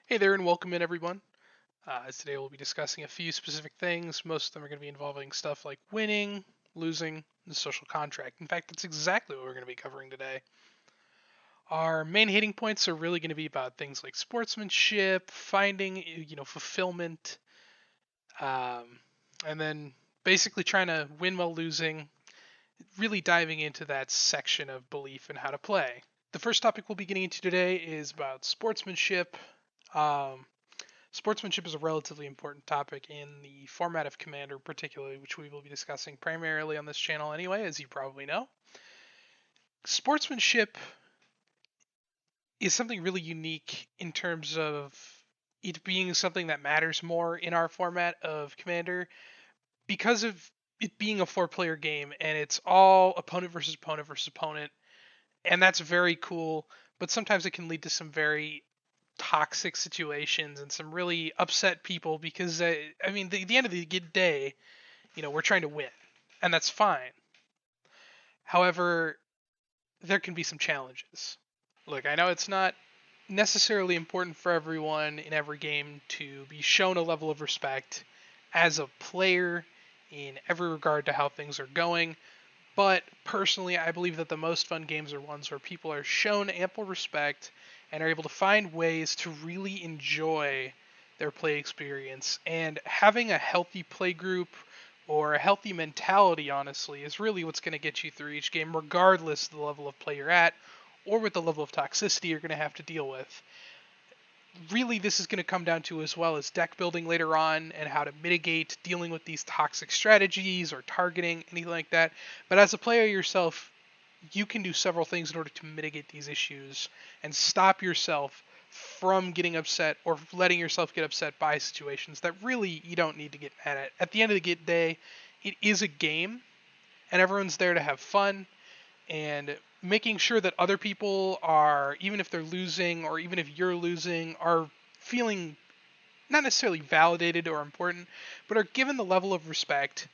Hey there, and welcome in, everyone. Today we'll be discussing a few specific things. Most of them are going to be involving stuff like winning, losing, and the social contract. In fact, that's exactly what we're going to be covering today. Our main hitting points are really going to be about things like sportsmanship, finding, fulfillment, um, and then basically trying to win while losing, really diving into that section of belief and how to play. The first topic we'll be getting into today is about sportsmanship. Um, Sportsmanship is a relatively important topic in the format of Commander, particularly, which we will be discussing primarily on this channel anyway, as you probably know. Sportsmanship is something really unique in terms of it being something that matters more in our format of Commander because of it being a four-player game and it's all opponent versus opponent versus opponent, and that's very cool. But sometimes it can lead to some very toxic situations and some really upset people because the end of the day, we're trying to win, and that's fine. However, there can be some challenges. Look, I know it's not necessarily important for everyone in every game to be shown a level of respect as a player in every regard to how things are going, but personally, I believe that the most fun games are ones where people are shown ample respect and are able to find ways to really enjoy their play experience. And having a healthy play group or a healthy mentality, honestly, is really what's going to get you through each game, regardless of the level of play you're at or with the level of toxicity you're going to have to deal with. Really, this is going to come down to as well as deck building later on and how to mitigate dealing with these toxic strategies or targeting, anything like that. But as a player yourself, you can do several things in order to mitigate these issues and stop yourself from getting upset or letting yourself get upset by situations that really you don't need to get mad at. At the end of the day, it is a game, and everyone's there to have fun, and making sure that other people are, even if they're losing or even if you're losing, are feeling not necessarily validated or important, but are given the level of respect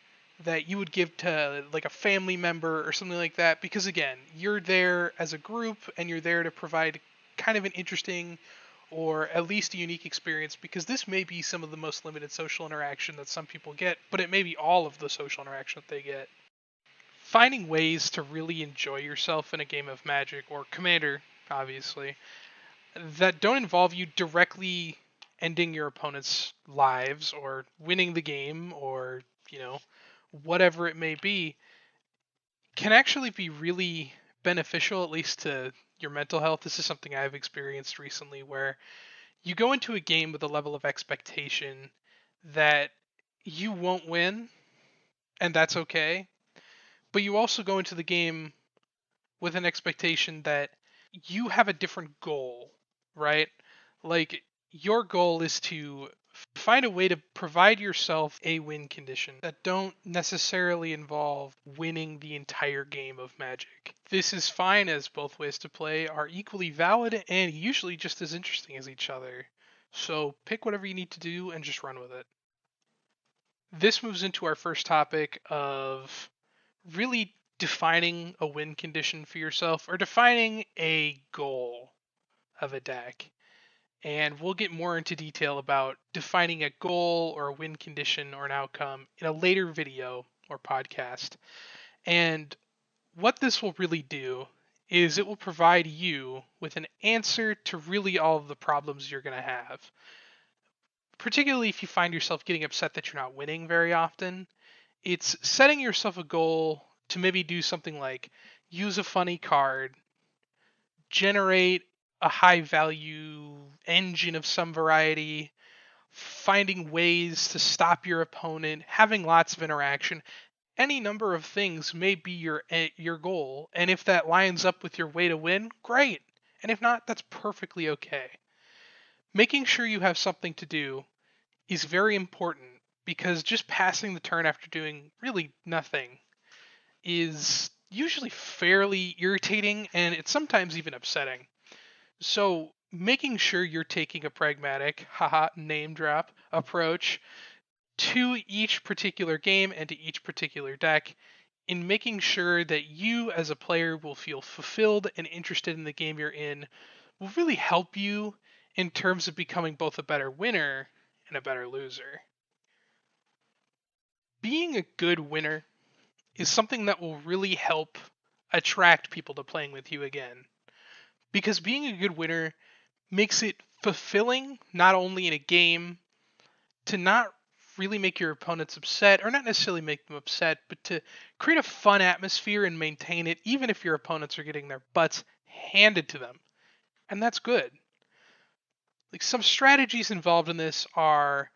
that you would give to like a family member or something like that. Because again, you're there as a group and you're there to provide kind of an interesting or at least a unique experience, because this may be some of the most limited social interaction that some people get, but it may be all of the social interaction that they get. Finding ways to really enjoy yourself in a game of Magic or Commander, obviously, that don't involve you directly ending your opponent's lives or winning the game or, you know, whatever it may be, can actually be really beneficial, at least to your mental health. This is something I've experienced recently where you go into a game with a level of expectation that you won't win, and that's okay. But you also go into the game with an expectation that you have a different goal, right? Like, your goal is to find a way to provide yourself a win condition that don't necessarily involve winning the entire game of Magic. This is fine, as both ways to play are equally valid and usually just as interesting as each other. So pick whatever you need to do and just run with it. This moves into our first topic of really defining a win condition for yourself or defining a goal of a deck. And we'll get more into detail about defining a goal or a win condition or an outcome in a later video or podcast. And what this will really do is it will provide you with an answer to really all of the problems you're going to have. Particularly if you find yourself getting upset that you're not winning very often, it's setting yourself a goal to maybe do something like use a funny card, generate a high value engine of some variety, finding ways to stop your opponent, having lots of interaction. Any number of things may be your goal, and if that lines up with your way to win, great. And if not, that's perfectly okay. Making sure you have something to do is very important, because just passing the turn after doing really nothing is usually fairly irritating, and it's sometimes even upsetting. So making sure you're taking a pragmatic, haha, name drop approach to each particular game and to each particular deck, in making sure that you as a player will feel fulfilled and interested in the game you're in, will really help you in terms of becoming both a better winner and a better loser. Being a good winner is something that will really help attract people to playing with you again. Because being a good winner makes it fulfilling, not only in a game, to not really make your opponents upset, or not necessarily make them upset, but to create a fun atmosphere and maintain it, even if your opponents are getting their butts handed to them. And that's good. Like, some strategies involved in this are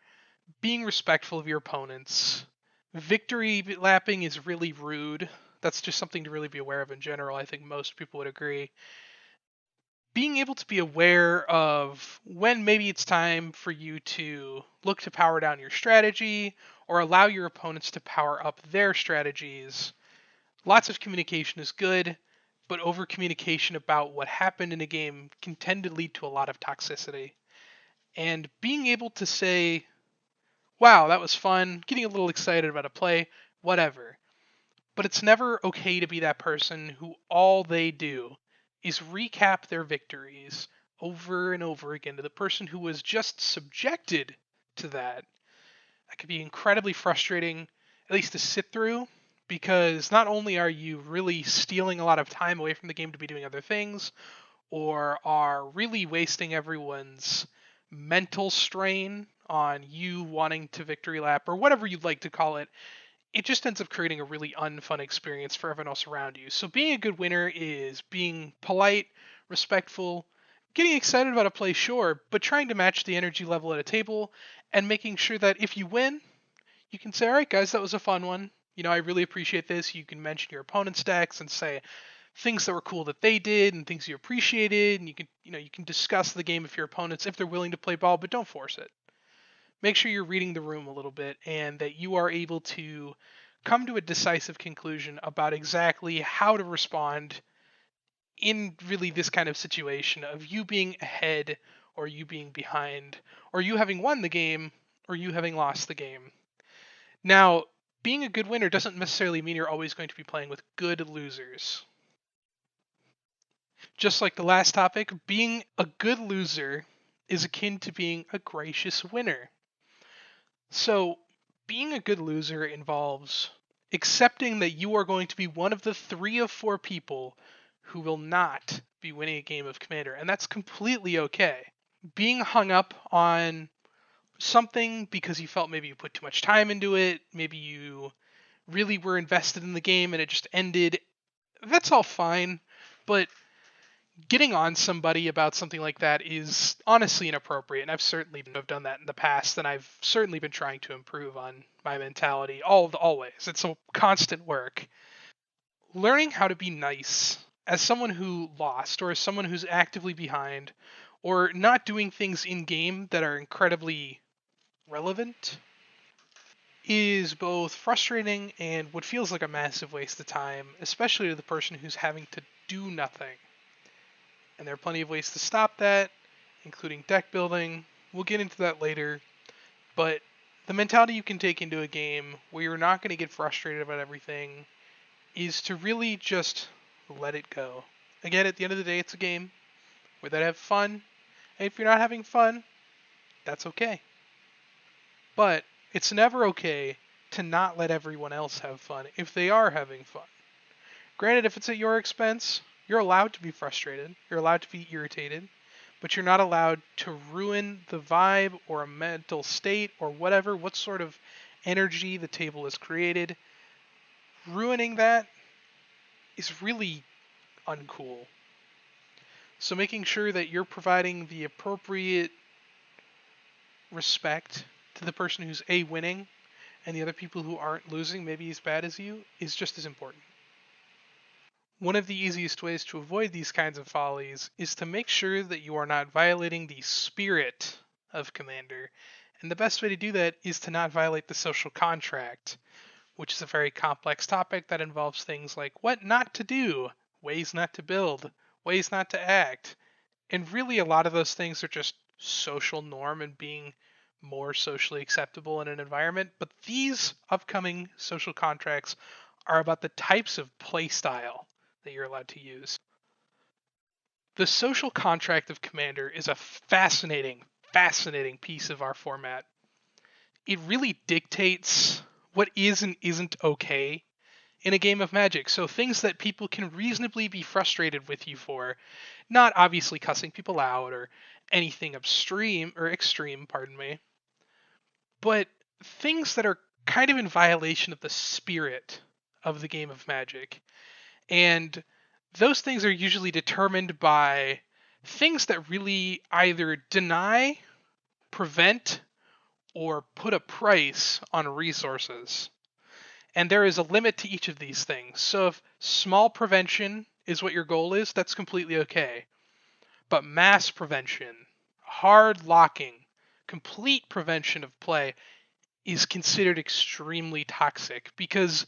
being respectful of your opponents. Victory lapping is really rude. That's just something to really be aware of in general. I think most people would agree. Being able to be aware of when maybe it's time for you to look to power down your strategy or allow your opponents to power up their strategies. Lots of communication is good, but over communication about what happened in a game can tend to lead to a lot of toxicity. And being able to say, wow, that was fun, getting a little excited about a play, whatever. But it's never okay to be that person who all they do is recap their victories over and over again to the person who was just subjected to that. That could be incredibly frustrating, at least to sit through, because not only are you really stealing a lot of time away from the game to be doing other things, or are really wasting everyone's mental strain on you wanting to victory lap, or whatever you'd like to call it, it just ends up creating a really unfun experience for everyone else around you. So being a good winner is being polite, respectful, getting excited about a play, sure, but trying to match the energy level at a table and making sure that if you win, you can say, all right, guys, that was a fun one. I really appreciate this. You can mention your opponent's decks and say things that were cool that they did and things you appreciated, and you can discuss the game if your opponents, if they're willing to play ball, but don't force it. Make sure you're reading the room a little bit and that you are able to come to a decisive conclusion about exactly how to respond in really this kind of situation of you being ahead or you being behind or you having won the game or you having lost the game. Now, being a good winner doesn't necessarily mean you're always going to be playing with good losers. Just like the last topic, being a good loser is akin to being a gracious winner. So, being a good loser involves accepting that you are going to be one of the 3 of 4 people who will not be winning a game of Commander, and that's completely okay. Being hung up on something because you felt maybe you put too much time into it, maybe you really were invested in the game and it just ended, that's all fine, but getting on somebody about something like that is honestly inappropriate, and I've certainly done that in the past, and I've certainly been trying to improve on my mentality always. It's a constant work. Learning how to be nice as someone who lost, or as someone who's actively behind, or not doing things in game that are incredibly relevant, is both frustrating and what feels like a massive waste of time, especially to the person who's having to do nothing. And there are plenty of ways to stop that, including deck building. We'll get into that later. But the mentality you can take into a game where you're not going to get frustrated about everything is to really just let it go. Again, at the end of the day, it's a game. We're there to have fun. And if you're not having fun, that's okay. But it's never okay to not let everyone else have fun if they are having fun. Granted, if it's at your expense, you're allowed to be frustrated, you're allowed to be irritated, but you're not allowed to ruin the vibe or a mental state or whatever, what sort of energy the table has created. Ruining that is really uncool. So making sure that you're providing the appropriate respect to the person who's winning and the other people who aren't losing maybe as bad as you is just as important. One of the easiest ways to avoid these kinds of follies is to make sure that you are not violating the spirit of Commander. And the best way to do that is to not violate the social contract, which is a very complex topic that involves things like what not to do, ways not to build, ways not to act. And really a lot of those things are just social norm and being more socially acceptable in an environment. But these upcoming social contracts are about the types of play style that you're allowed to use. The social contract of Commander is a fascinating, fascinating piece of our format. It really dictates what is and isn't okay in a game of Magic. So things that people can reasonably be frustrated with you for, not obviously cussing people out or anything extreme, pardon me, but things that are kind of in violation of the spirit of the game of Magic. And those things are usually determined by things that really either deny, prevent, or put a price on resources. And there is a limit to each of these things. So if small prevention is what your goal is, that's completely okay. But mass prevention, hard locking, complete prevention of play is considered extremely toxic because,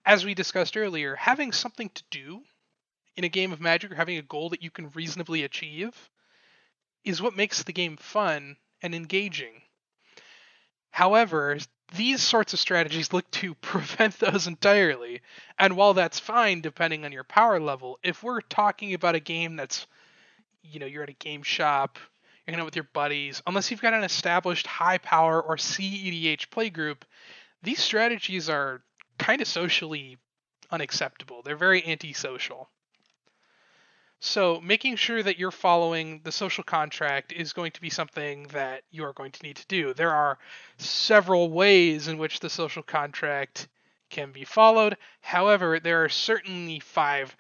as we discussed earlier, having something to do in a game of Magic or having a goal that you can reasonably achieve is what makes the game fun and engaging. However, these sorts of strategies look to prevent those entirely. And while that's fine depending on your power level, if we're talking about a game that's, you're at a game shop, you're hanging out with your buddies, unless you've got an established high power or CEDH play group, these strategies are kind of socially unacceptable. They're very antisocial. So making sure that you're following the social contract is going to be something that you are going to need to do. There are several ways in which the social contract can be followed. However, there are certainly 5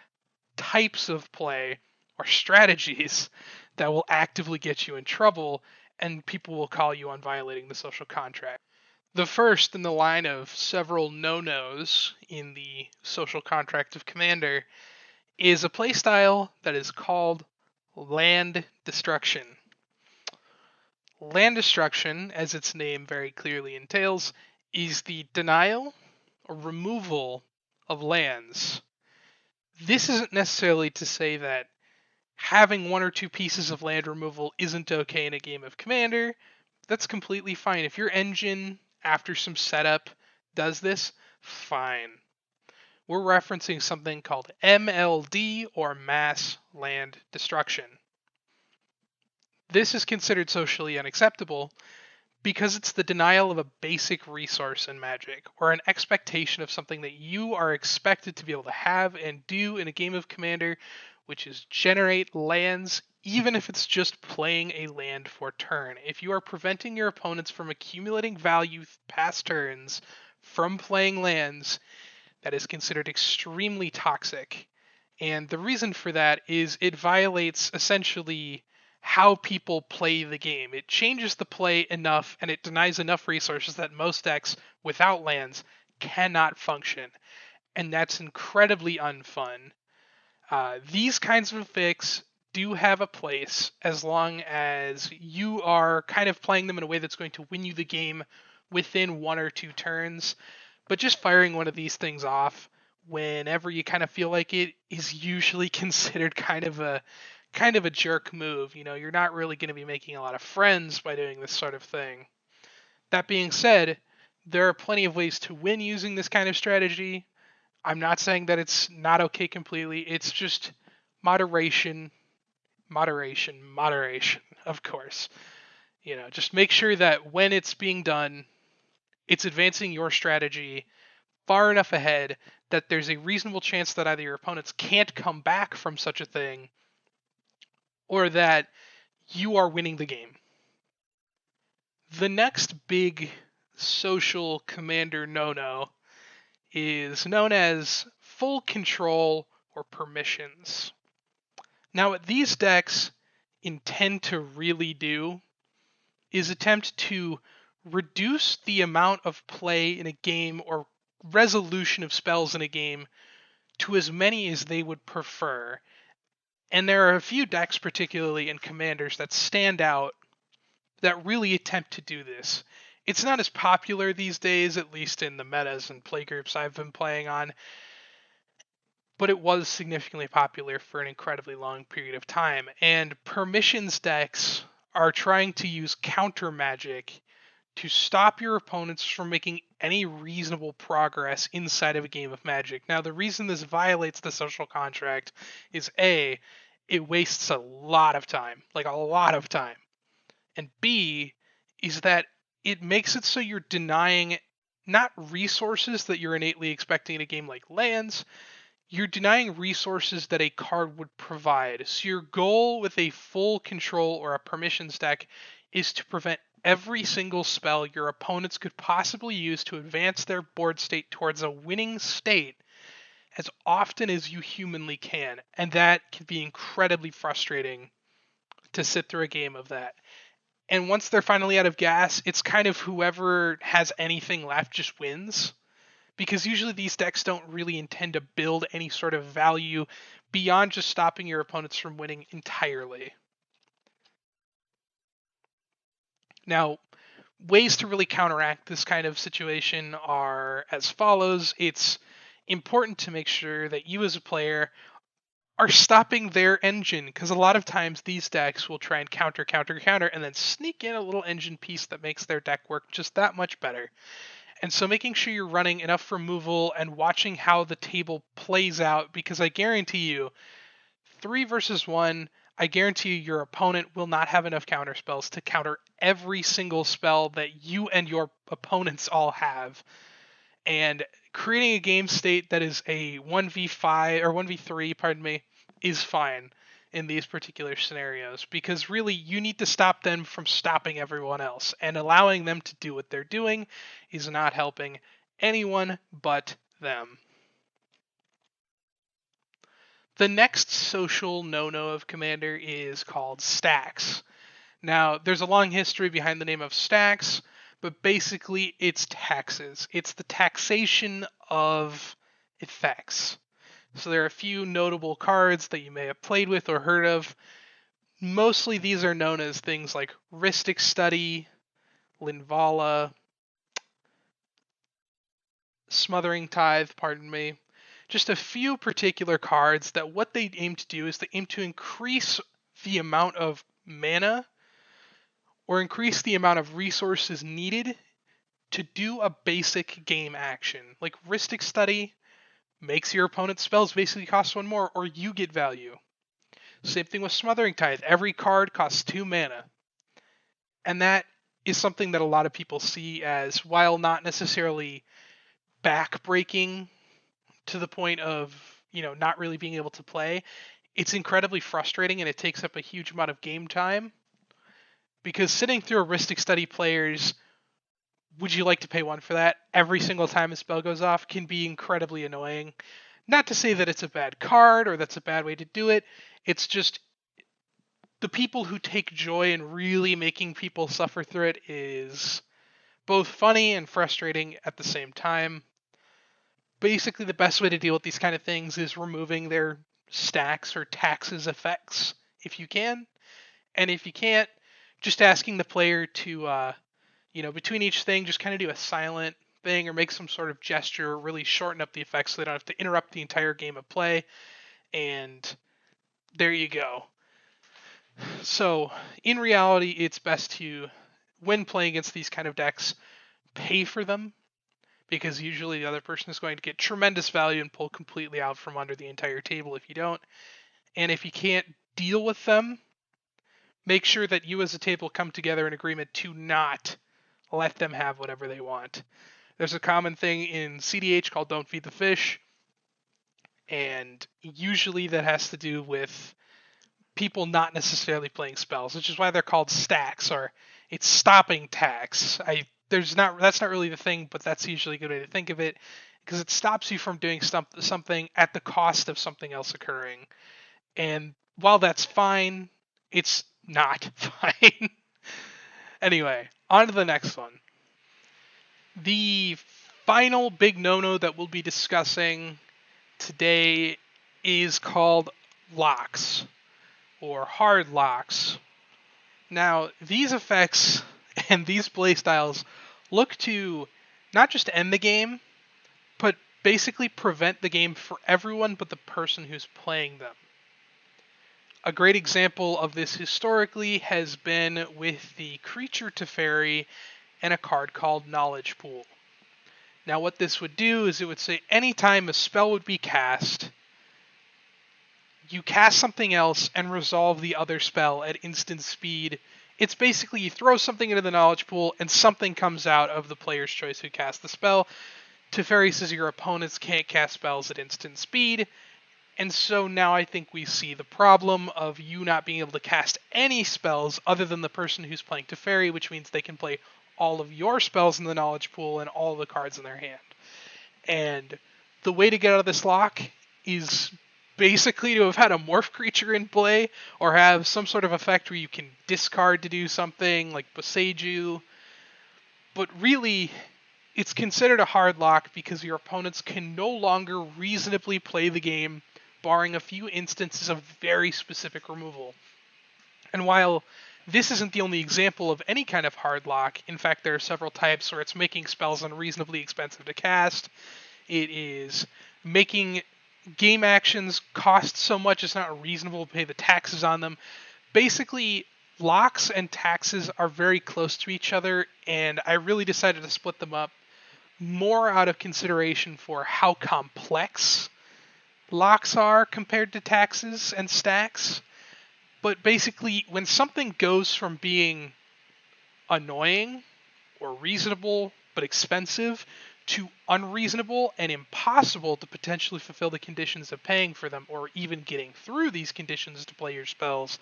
types of play or strategies that will actively get you in trouble, and people will call you on violating the social contract. The first in the line of several no-nos in the social contract of Commander is a playstyle that is called land destruction. Land destruction, as its name very clearly entails, is the denial or removal of lands. This isn't necessarily to say that having 1 or 2 pieces of land removal isn't okay in a game of Commander. That's completely fine. If your engine, after some setup, does this, fine. We're referencing something called MLD, or mass land destruction. This is considered socially unacceptable because it's the denial of a basic resource in Magic, or an expectation of something that you are expected to be able to have and do in a game of Commander, which is generate lands, even if it's just playing a land for turn. If you are preventing your opponents from accumulating value past turns from playing lands, that is considered extremely toxic. And the reason for that is it violates essentially how people play the game. It changes the play enough and it denies enough resources that most decks without lands cannot function. And that's incredibly unfun. These kinds of effects do have a place as long as you are kind of playing them in a way that's going to win you the game within 1 or 2 turns. But just firing one of these things off whenever you kind of feel like it is usually considered kind of a jerk move. You're not really going to be making a lot of friends by doing this sort of thing. That being said, there are plenty of ways to win using this kind of strategy. I'm not saying that it's not okay completely. It's just moderation, of course. Just make sure that when it's being done, it's advancing your strategy far enough ahead that there's a reasonable chance that either your opponents can't come back from such a thing or that you are winning the game. The next big social Commander no-no is known as full control or permissions. Now, what these decks intend to really do is attempt to reduce the amount of play in a game or resolution of spells in a game to as many as they would prefer. And there are a few decks, particularly in Commanders, that stand out that really attempt to do this. It's not as popular these days, at least in the metas and playgroups I've been playing on, but it was significantly popular for an incredibly long period of time. And permissions decks are trying to use counter magic to stop your opponents from making any reasonable progress inside of a game of Magic. Now, the reason this violates the social contract is A, it wastes a lot of time, like a lot of time. And B is that it makes it so you're denying not resources that you're innately expecting in a game like lands, you're denying resources that a card would provide. So your goal with a full control or a permissions deck is to prevent every single spell your opponents could possibly use to advance their board state towards a winning state as often as you humanly can. And that can be incredibly frustrating to sit through a game of that. And once they're finally out of gas, it's kind of whoever has anything left just wins. Because usually these decks don't really intend to build any sort of value beyond just stopping your opponents from winning entirely. Now, ways to really counteract this kind of situation are as follows. It's important to make sure that you as a player are stopping their engine, because a lot of times these decks will try and counter, and then sneak in a little engine piece that makes their deck work just that much better. And so making sure you're running enough removal and watching how the table plays out, because I guarantee you, 3 versus 1, I guarantee you your opponent will not have enough counter spells to counter every single spell that you and your opponents all have. And creating a game state that is a 1v5 or 1v3, pardon me, is fine in these particular scenarios, because really you need to stop them from stopping everyone else, and allowing them to do what they're doing is not helping anyone but them. The next social no-no of Commander is called Stax. Now, there's a long history behind the name of Stax, but basically it's taxes. It's the taxation of effects. So there are a few notable cards that you may have played with or heard of. Mostly these are known as things like Rhystic Study, Linvala, Smothering Tithe, pardon me. Just a few particular cards that what they aim to do is they aim to increase the amount of mana or increase the amount of resources needed to do a basic game action. Like Rhystic Study makes your opponent's spells basically cost 1 more, or you get value. Same thing with Smothering Tithe. Every card costs 2 mana. And that is something that a lot of people see as, while not necessarily backbreaking to the point of, not really being able to play, it's incredibly frustrating and it takes up a huge amount of game time. Because sitting through a Rhystic Study player's would you like to pay 1 for that every single time a spell goes off can be incredibly annoying. Not to say that it's a bad card or that's a bad way to do it. It's just the people who take joy in really making people suffer through it is both funny and frustrating at the same time. Basically, the best way to deal with these kind of things is removing their stacks or taxes effects if you can. And if you can't, just asking the player to, between each thing, just kind of do a silent thing or make some sort of gesture, really shorten up the effects so they don't have to interrupt the entire game of play. And there you go. So, in reality, it's best to, when playing against these kind of decks, pay for them, because usually the other person is going to get tremendous value and pull completely out from under the entire table if you don't. And if you can't deal with them, make sure that you as a table come together in agreement to not let them have whatever they want. There's a common thing in CDH called Don't Feed the Fish, and usually that has to do with people not necessarily playing spells, which is why they're called stacks, or it's stopping tax. That's not really the thing, but that's usually a good way to think of it, because it stops you from doing something at the cost of something else occurring. And while that's fine, it's not fine. Anyway, on to the next one. The final big no-no that we'll be discussing today is called locks, or hard locks. Now, these effects and these playstyles look to not just end the game, but basically prevent the game for everyone but the person who's playing them. A great example of this historically has been with the Creature Teferi and a card called Knowledge Pool. Now what this would do is it would say anytime a spell would be cast, you cast something else and resolve the other spell at instant speed. It's basically you throw something into the knowledge pool and something comes out of the player's choice who cast the spell. Teferi says your opponents can't cast spells at instant speed. And so now I think we see the problem of you not being able to cast any spells other than the person who's playing Teferi, which means they can play all of your spells in the knowledge pool and all the cards in their hand. And the way to get out of this lock is basically to have had a morph creature in play or have some sort of effect where you can discard to do something like Boseiju. But really, it's considered a hard lock because your opponents can no longer reasonably play the game, barring a few instances of very specific removal. And while this isn't the only example of any kind of hard lock, in fact there are several types where it's making spells unreasonably expensive to cast, it is making game actions cost so much it's not reasonable to pay the taxes on them. Basically, locks and taxes are very close to each other, and I really decided to split them up more out of consideration for how complex locks are compared to taxes and stacks. But basically, when something goes from being annoying or reasonable but expensive to unreasonable and impossible to potentially fulfill the conditions of paying for them or even getting through these conditions to play your spells,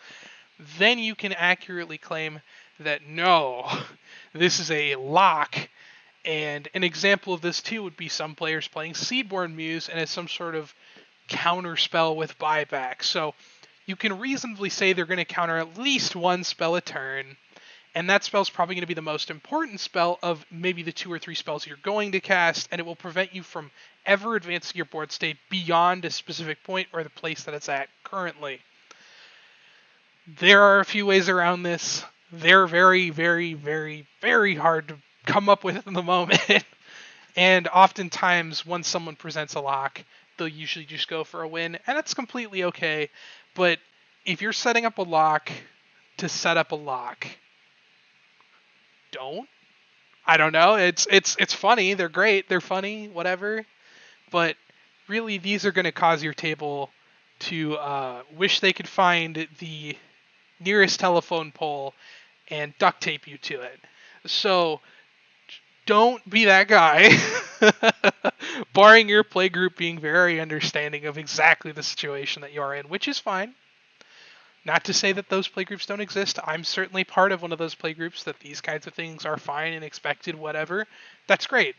then you can accurately claim that no, this is a lock. And an example of this too would be some players playing Seedborn Muse and as some sort of counter spell with buyback. So you can reasonably say they're going to counter at least one spell a turn, and that spell's probably going to be the most important spell of maybe the 2 or 3 spells you're going to cast, and it will prevent you from ever advancing your board state beyond a specific point or the place that it's at currently. There are a few ways around this. They're very, very, very, very hard to come up with in the moment. And oftentimes, when someone presents a lock, they'll usually just go for a win, and that's completely okay. But if you're setting up a lock to set up a lock, don't. I don't know. It's funny. They're great. They're funny. Whatever. But really, these are going to cause your table to wish they could find the nearest telephone pole and duct tape you to it. So don't be that guy. Barring your playgroup being very understanding of exactly the situation that you are in, which is fine. Not to say that those playgroups don't exist. I'm certainly part of one of those playgroups that these kinds of things are fine and expected, whatever. That's great.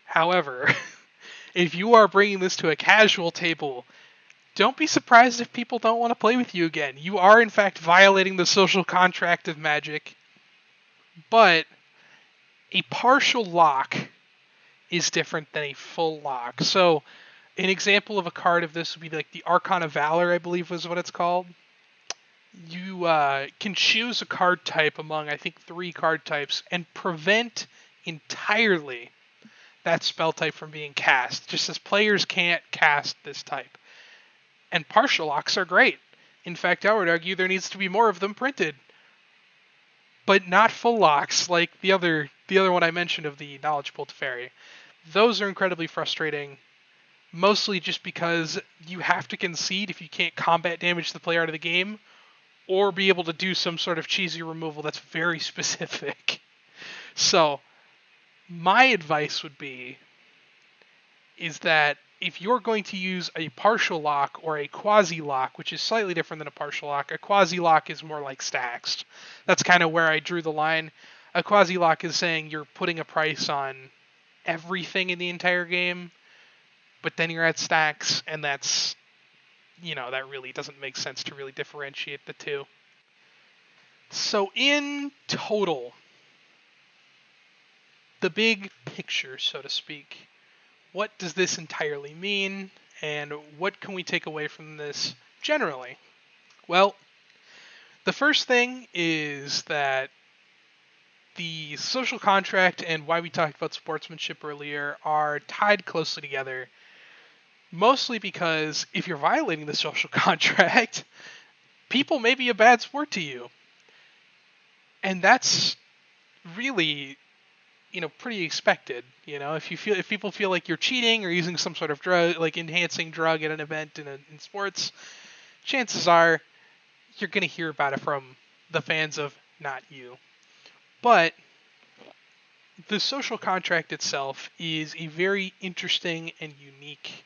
However, if you are bringing this to a casual table, don't be surprised if people don't want to play with you again. You are, in fact, violating the social contract of Magic. But a partial lock is different than a full lock. So an example of a card of this would be like the Archon of Valor, I believe was what it's called. You can choose a card type among, I think, 3 card types and prevent entirely that spell type from being cast. Just as players can't cast this type. And partial locks are great. In fact, I would argue there needs to be more of them printed. But not full locks like the other one I mentioned of the Knowledge Pool Teferi. Those are incredibly frustrating, mostly just because you have to concede if you can't combat damage the player out of the game, or be able to do some sort of cheesy removal that's very specific. So, my advice would be, is that if you're going to use a partial lock or a quasi-lock, which is slightly different than a partial lock, a quasi-lock is more like Stax. That's kind of where I drew the line. A quasi-lock is saying you're putting a price on everything in the entire game, but then you're at Stax, and that's, that really doesn't make sense to really differentiate the two. So in total, the big picture, so to speak, what does this entirely mean, and what can we take away from this generally? Well, the first thing is that the social contract and why we talked about sportsmanship earlier are tied closely together, mostly because if you're violating the social contract, people may be a bad sport to you. And that's really pretty expected. If people feel like you're cheating or using some sort of drug, like enhancing drug at an event in sports, chances are you're going to hear about it from the fans of not you. But the social contract itself is a very interesting and unique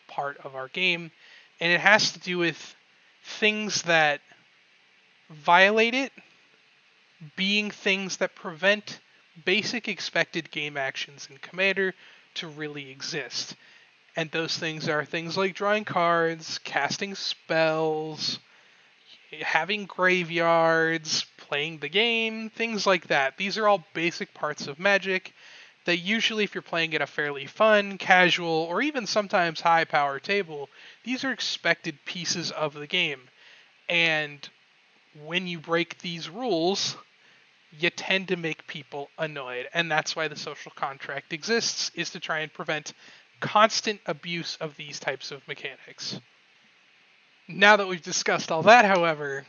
part of our game, and it has to do with things that violate it being things that prevent basic expected game actions in Commander to really exist. And those things are things like drawing cards, casting spells, having graveyards, playing the game, things like that. These are all basic parts of Magic that usually, if you're playing at a fairly fun, casual, or even sometimes high power table, these are expected pieces of the game. And when you break these rules, you tend to make people annoyed. And that's why the social contract exists, is to try and prevent constant abuse of these types of mechanics. Now that we've discussed all that, however,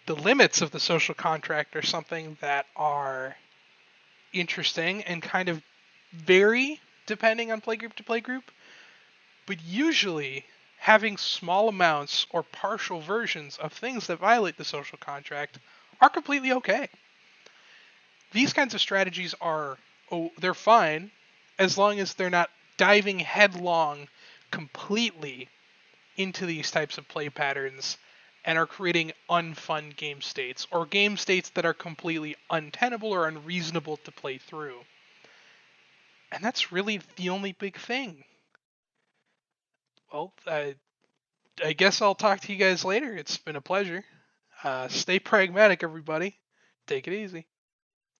the limits of the social contract are something that are interesting and kind of vary depending on playgroup to playgroup. But usually, having small amounts or partial versions of things that violate the social contract are completely okay. These kinds of strategies they're fine as long as they're not diving headlong completely into these types of play patterns and are creating unfun game states, or game states that are completely untenable or unreasonable to play through. And that's really the only big thing. Well, I guess I'll talk to you guys later. It's been a pleasure. Stay pragmatic, everybody. Take it easy.